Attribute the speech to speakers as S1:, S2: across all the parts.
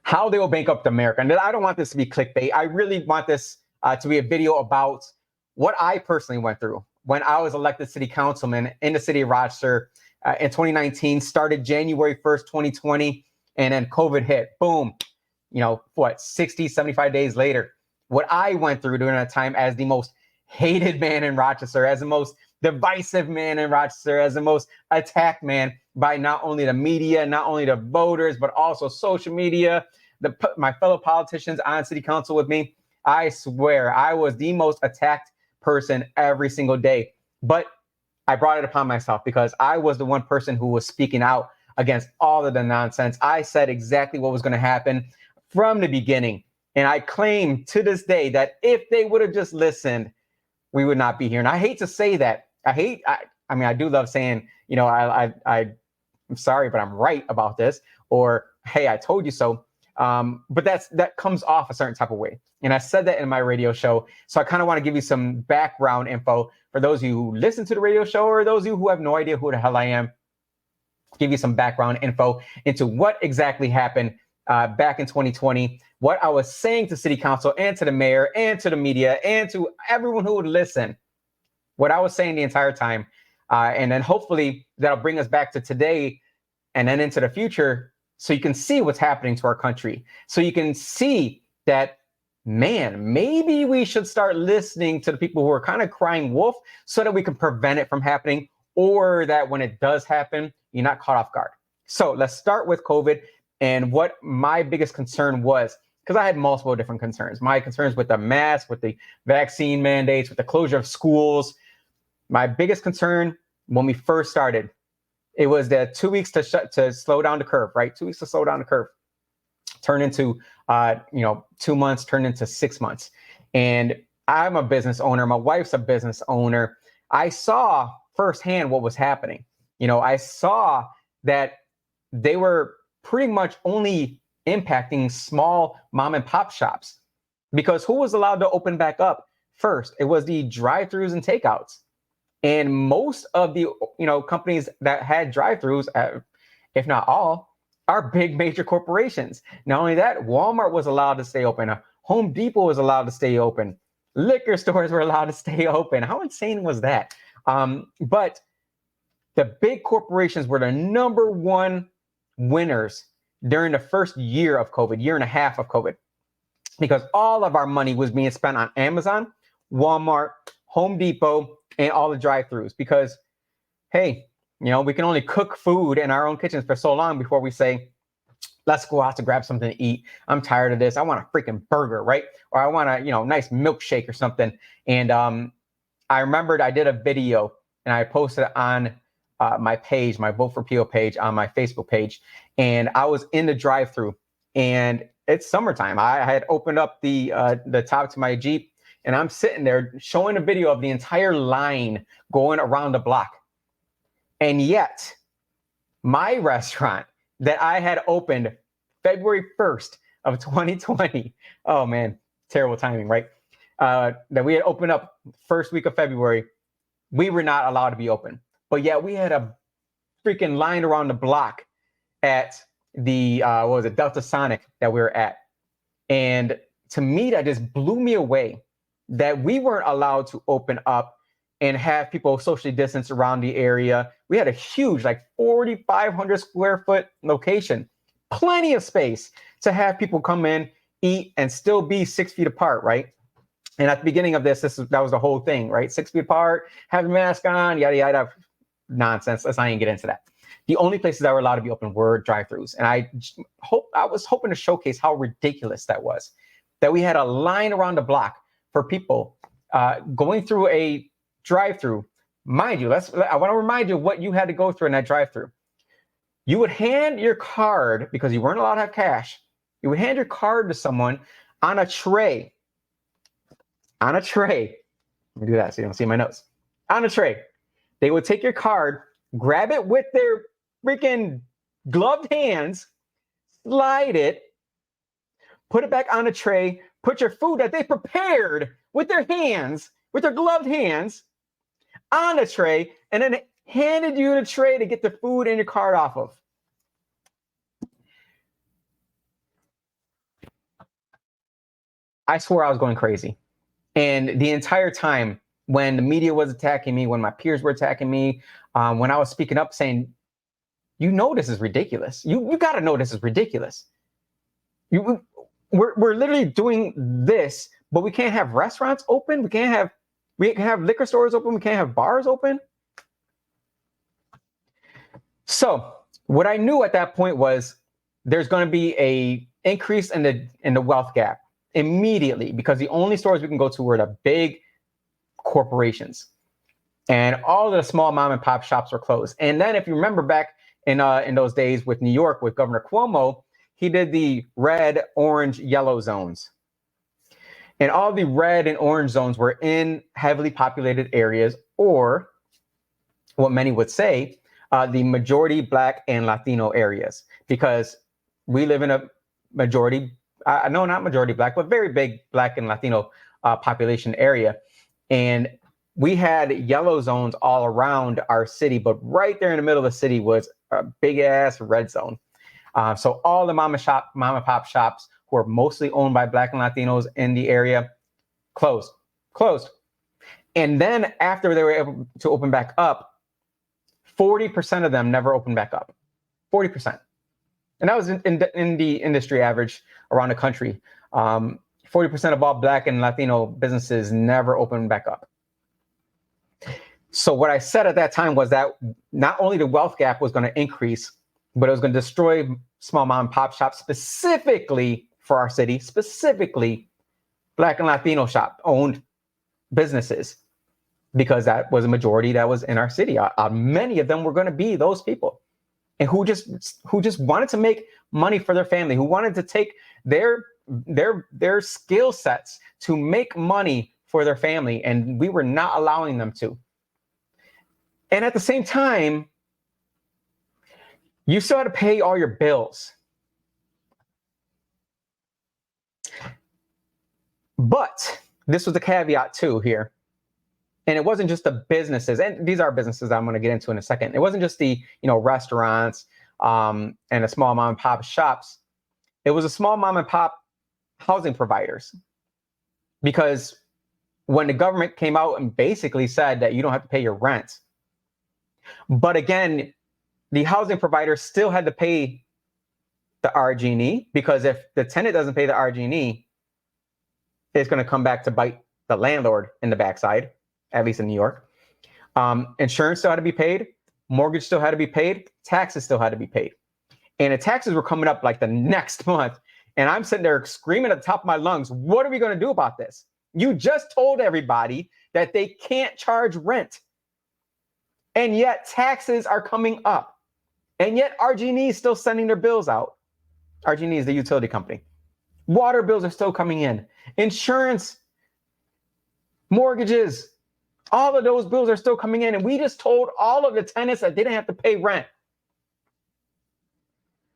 S1: how they will bankrupt America. And I don't want this to be clickbait. I really want this to be a video about what I personally went through when I was elected city councilman in the city of Rochester in 2019, started January 1st, 2020, and then COVID hit. Boom. 60, 75 days later, what I went through during that time as the most hated man in Rochester, as the most divisive man in Rochester, as the most attacked man by not only the media, not only the voters, but also social media, my fellow politicians on city council with me. I swear I was the most attacked person every single day. But I brought it upon myself because I was the one person who was speaking out against all of the nonsense. I said exactly what was going to happen from the beginning. And I claim to this day that if they would have just listened, we would not be here. And I hate to say that. I do love saying, I'm sorry, but I'm right about this. Or, hey, I told you so. But that comes off a certain type of way. And I said that in my radio show. So I kind of want to give you some background info for those of you who listen to the radio show or those of you who have no idea who the hell I am. Give you some background info into what exactly happened back in 2020, what I was saying to city council and to the mayor and to the media and to everyone who would listen, what I was saying the entire time. And then hopefully that'll bring us back to today and then into the future so you can see what's happening to our country. So you can see that, man, maybe we should start listening to the people who are kind of crying wolf so that we can prevent it from happening, or that when it does happen, you're not caught off guard. So let's start with COVID and what my biggest concern was, because I had multiple different concerns. My concerns with the mask, with the vaccine mandates, with the closure of schools. My biggest concern when we first started, it was the 2 weeks to slow down the curve, right? 2 weeks to slow down the curve. Turn into 2 months, turn into 6 months. And I'm a business owner. My wife's a business owner. I saw firsthand what was happening. I saw that they were pretty much only impacting small mom and pop shops, because who was allowed to open back up first? It was the drive-throughs and takeouts. And most of the companies that had drive-throughs, if not all, are big major corporations. Not only that, Walmart was allowed to stay open. Home Depot was allowed to stay open. Liquor stores were allowed to stay open. How insane was that? But the big corporations were the number one winners during the first year of COVID, year and a half of COVID, because all of our money was being spent on Amazon, Walmart, Home Depot, and all the drive-throughs. Because, hey, we can only cook food in our own kitchens for so long before we say, let's go out to grab something to eat. I'm tired of this. I want a freaking burger, right? Or I want a, nice milkshake or something. And I remembered I did a video and I posted it on my page, my Vote for PO page on my Facebook page. And I was in the drive-through and it's summertime. I had opened up the top to my Jeep and I'm sitting there showing a video of the entire line going around the block. And yet my restaurant that I had opened February 1st of 2020, oh man, terrible timing, right? That we had opened up first week of February, we were not allowed to be open. But yet we had a freaking line around the block at the, Delta Sonic that we were at. And to me, that just blew me away that we weren't allowed to open up and have people socially distance around the area. We had a huge, 4,500 square foot location, plenty of space to have people come in, eat, and still be 6 feet apart, right? And at the beginning of that was the whole thing, right? 6 feet apart, have a mask on, yada, yada. Nonsense. Let's not even get into that. The only places that were allowed to be open were drive-throughs. And I was hoping to showcase how ridiculous that was, that we had a line around the block for people going through a drive-through. Mind you, I want to remind you what you had to go through in that drive-through. You would hand your card, because you weren't allowed to have cash. You would hand your card to someone on a tray. On a tray. Let me do that so you don't see my notes. On a tray. They would take your card, grab it with their freaking gloved hands, slide it, put it back on a tray, put your food that they prepared with their hands, with their gloved hands, on a tray, and then handed you the tray to get the food and your card off of. I swore I was going crazy. And the entire time, when the media was attacking me, when my peers were attacking me, when I was speaking up saying, you know, this is ridiculous. You got to know this is ridiculous. We're literally doing this, but we can't have restaurants open. We can have liquor stores open. We can't have bars open. So what I knew at that point was there's going to be a increase in the wealth gap immediately, because the only stores we can go to were the big corporations, and all of the small mom and pop shops were closed. And then, if you remember back in those days with New York, with Governor Cuomo, he did the red, orange, yellow zones. And all the red and orange zones were in heavily populated areas, or what many would say, the majority Black and Latino areas, because we live in a majority, no, not majority Black, but very big Black and Latino population area. And we had yellow zones all around our city, but right there in the middle of the city was a big ass red zone. So all the mom and pop shops who are mostly owned by Black and Latinos in the area closed. And then after they were able to open back up, 40% of them never opened back up. 40%. And that was in the industry average around the country. 40% of all Black and Latino businesses never opened back up. So what I said at that time was that not only the wealth gap was going to increase, but it was going to destroy small mom and pop shops, specifically for our city, specifically Black and Latino shop owned businesses, because that was a majority that was in our city. Many of them were going to be those people, and who just wanted to make money for their family, who wanted to take their skill sets to make money for their family, and we were not allowing them to. And at the same time, you still had to pay all your bills. But this was the caveat too here. And it wasn't just the businesses, and these are businesses I'm going to get into in a second. It wasn't just the restaurants and the small mom and pop shops. It was the small mom and pop housing providers. Because when the government came out and basically said that you don't have to pay your rent, but again, the housing provider still had to pay the RG&E, because if the tenant doesn't pay the RG&E, it's going to come back to bite the landlord in the backside, at least in New York. Insurance still had to be paid. Mortgage still had to be paid. Taxes still had to be paid. And the taxes were coming up like the next month. And I'm sitting there screaming at the top of my lungs, what are we going to do about this? You just told everybody that they can't charge rent. And yet taxes are coming up. And yet RG&E is still sending their bills out. RG&E is the utility company. Water bills are still coming in. Insurance, mortgages, all of those bills are still coming in. And we just told all of the tenants that they didn't have to pay rent.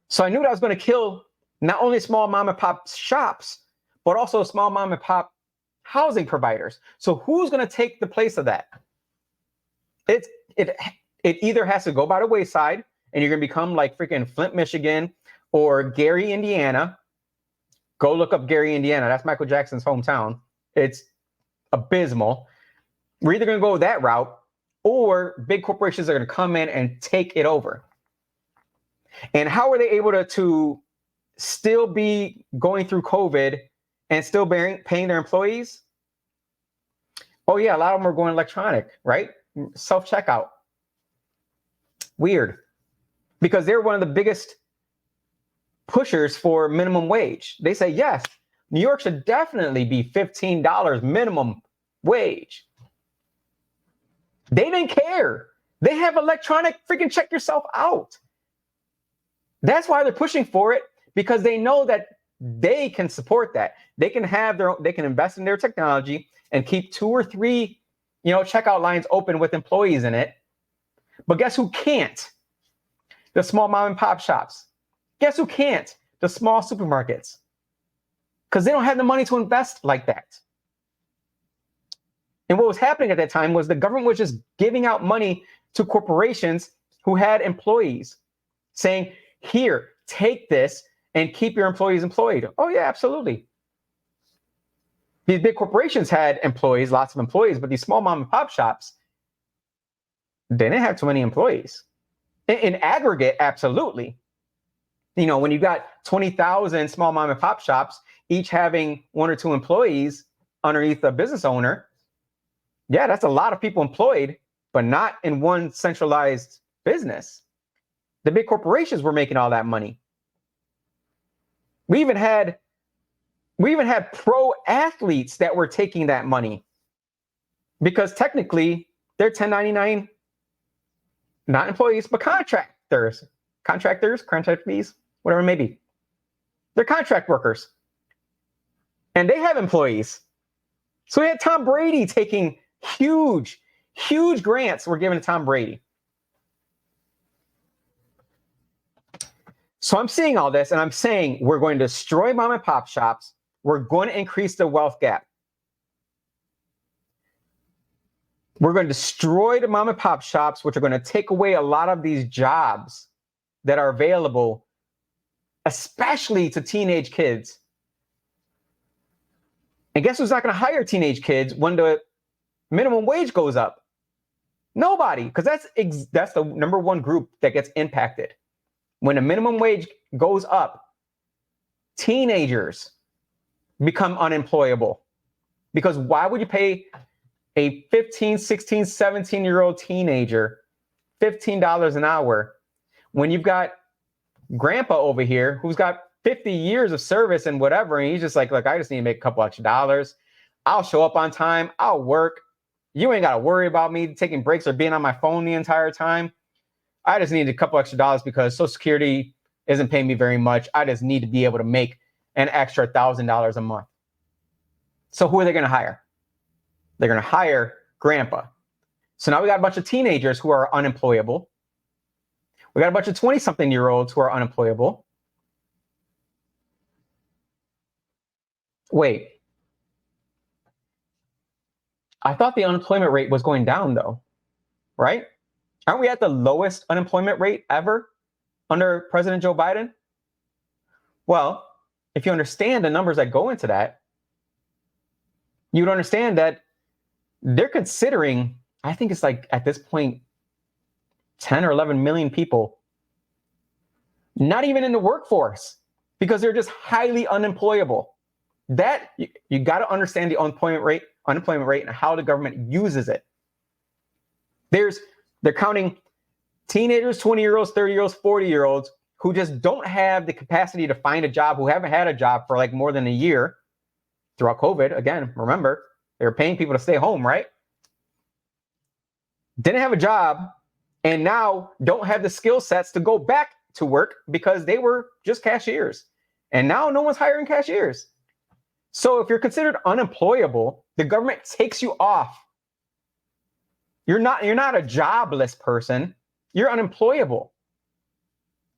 S1: So I knew that I was going to kill not only small mom and pop shops, but also small mom and pop housing providers. So who's going to take the place of that? It either has to go by the wayside, and you're going to become like freaking Flint, Michigan, or Gary, Indiana. Go look up Gary, Indiana. That's Michael Jackson's hometown. It's abysmal. We're either going to go that route, or big corporations are going to come in and take it over. And how are they able to still be going through COVID and still paying their employees? Oh yeah, a lot of them are going electronic, right? Self-checkout. Weird. Because they're one of the biggest pushers for minimum wage. They say, yes, New York should definitely be $15 minimum wage. They didn't care. They have electronic freaking check yourself out. That's why they're pushing for it, because they know that they can support that. They can invest in their technology and keep 2 or 3, checkout lines open with employees in it. But guess who can't? The small mom and pop shops. Guess who can't? The small supermarkets. Because they don't have the money to invest like that. And what was happening at that time was the government was just giving out money to corporations who had employees, saying, here, take this and keep your employees employed. Oh yeah, absolutely. These big corporations had employees, lots of employees, but these small mom and pop shops, they didn't have too many employees. In aggregate, absolutely. When you got 20,000 small mom and pop shops, each having 1 or 2 employees underneath a business owner, yeah, that's a lot of people employed, but not in one centralized business. The big corporations were making all that money. We even had pro athletes that were taking that money because technically they're 1099, not employees, but contractors, contract fees, whatever it may be. They're contract workers and they have employees. So we had Tom Brady taking huge grants were given to Tom Brady. So I'm seeing all this and I'm saying we're going to destroy mom and pop shops. We're going to increase the wealth gap. We're going to destroy the mom and pop shops, which are going to take away a lot of these jobs that are available, especially to teenage kids. And guess who's not going to hire teenage kids when the minimum wage goes up? Nobody, because that's the number one group that gets impacted. When the minimum wage goes up, teenagers become unemployable. Because why would you pay a 15, 16, 17-year-old teenager $15 an hour when you've got grandpa over here who's got 50 years of service and whatever, and he's just like, look, I just need to make a couple extra dollars. I'll show up on time. I'll work. You ain't got to worry about me taking breaks or being on my phone the entire time. I just need a couple extra dollars because Social Security isn't paying me very much. I just need to be able to make an extra $1,000 a month. So who are they going to hire? They're going to hire grandpa. So now we got a bunch of teenagers who are unemployable. We got a bunch of 20-something-year-olds who are unemployable. Wait. I thought the unemployment rate was going down though, right? Aren't we at the lowest unemployment rate ever under President Joe Biden? Well, if you understand the numbers that go into that, you'd understand that they're considering, I think it's like at this point, 10 or 11 million people not even in the workforce because they're just highly unemployable. That you got to understand the unemployment rate and how the government uses it. They're counting teenagers, 20-year-olds, 30-year-olds, 40-year-olds who just don't have the capacity to find a job, who haven't had a job for like more than a year throughout COVID. Again, remember, they were paying people to stay home, right? Didn't have a job and now don't have the skill sets to go back to work because they were just cashiers. And now no one's hiring cashiers. So if you're considered unemployable, the government takes you off. You're not a jobless person. You're unemployable.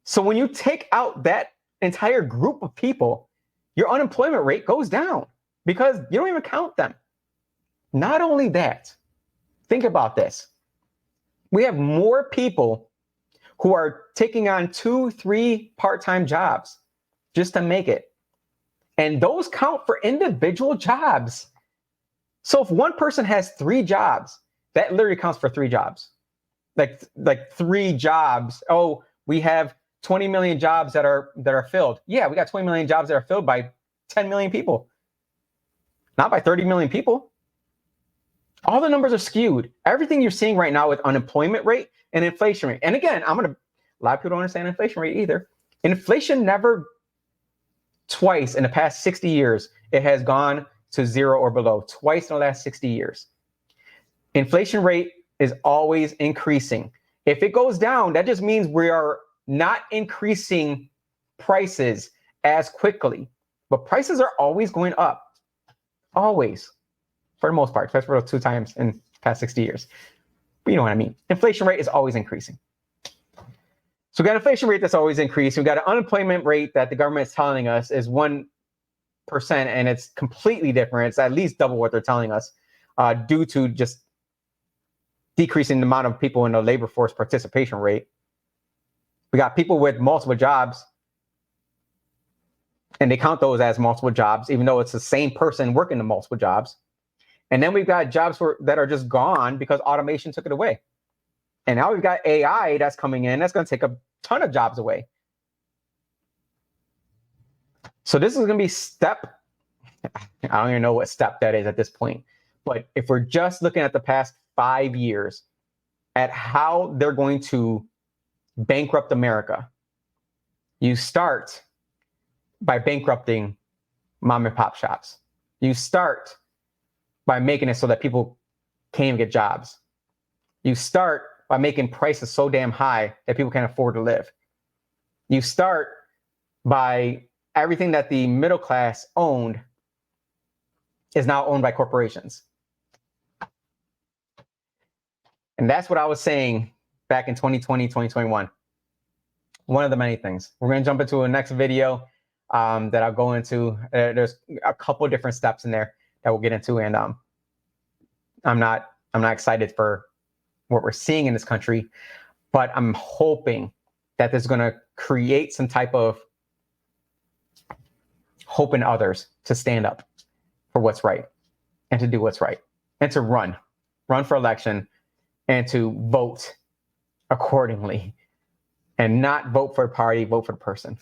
S1: So when you take out that entire group of people, your unemployment rate goes down because you don't even count them. Not only that, think about this. We have more people who are taking on 2, 3 part-time jobs just to make it. And those count for individual jobs. So if one person has 3 jobs, that literally counts for 3 jobs. Like 3 jobs. Oh, we have 20 million jobs that are filled. Yeah, we got 20 million jobs that are filled by 10 million people. Not by 30 million people. All the numbers are skewed. Everything you're seeing right now with unemployment rate and inflation rate. And again, a lot of people don't understand inflation rate either. Inflation never twice in the past 60 years, it has gone to 0 or below. Twice in the last 60 years. Inflation rate is always increasing. If it goes down, that just means we are not increasing prices as quickly. But prices are always going up. Always. For the most part, especially for 2 times in the past 60 years. But you know what I mean. Inflation rate is always increasing. So we got an inflation rate that's always increasing. We got an unemployment rate that the government is telling us is 1%, and it's completely different. It's at least double what they're telling us due to just decreasing the amount of people in the labor force participation rate. We got people with multiple jobs And they count those as multiple jobs, even though it's the same person working the multiple jobs. And then we've got jobs that are just gone because automation took it away. And now we've got AI that's coming in that's going to take a ton of jobs away. So this is going to be I don't even know what step that is at this point. But if we're just looking at the past 5 years at how they're going to bankrupt America, you start by bankrupting mom and pop shops. You start by making it so that people can't even get jobs. You start by making prices so damn high that people can't afford to live. You start by everything that the middle class owned is now owned by corporations. And that's what I was saying back in 2020, 2021. One of the many things. We're going to jump into a next video that I'll go into. There's a couple of different steps in there that we'll get into. And I'm not excited for what we're seeing in this country, but I'm hoping that this is going to create some type of hope in others to stand up for what's right and to do what's right and to run for election and to vote accordingly and not vote for a party, vote for the person.